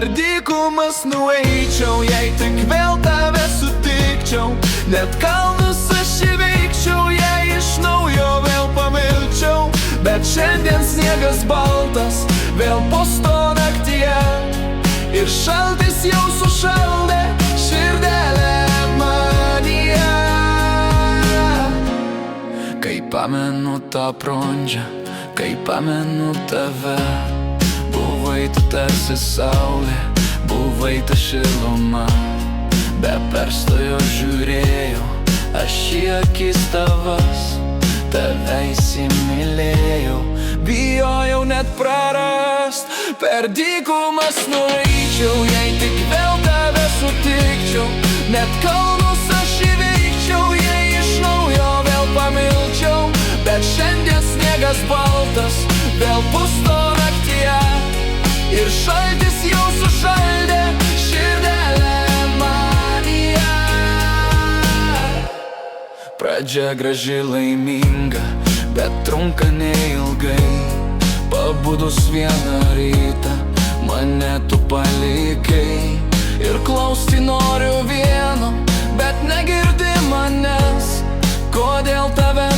Per dykumas nueičiau, jei tik vėl tave sutikčiau. Net kalnus aš įveikčiau, jei iš naujo vėl pamilčiau. Bet šiandien sniegas baltas, vėl pusto naktyje, ir šaltis jau sušaldė širdelę manyje. Kai pamenu tą brandžią, kai pamenu tave, buvai tu tarsi saulė, buvai ta šiluma. Be perstojo žiūrėjau aš į akis tavas, tave įsimylėjau, bijojau net prarast. Per dykumas nueičiau, jei tik vėl tave sutikčiau. Net kalnus aš įveikčiau, jei iš naujo vėl pamilčiau. Bet šiandien sniegas baltas, vėl pusto naktyje, ir šaltis jau sušaldė širdelę manyje. Pradžia graži, laiminga, bet trunka neilgai. Pabudus vieną rytą mane tu palikai, ir klausti noriu vieno, bet negirdi manęs. Kodėl tave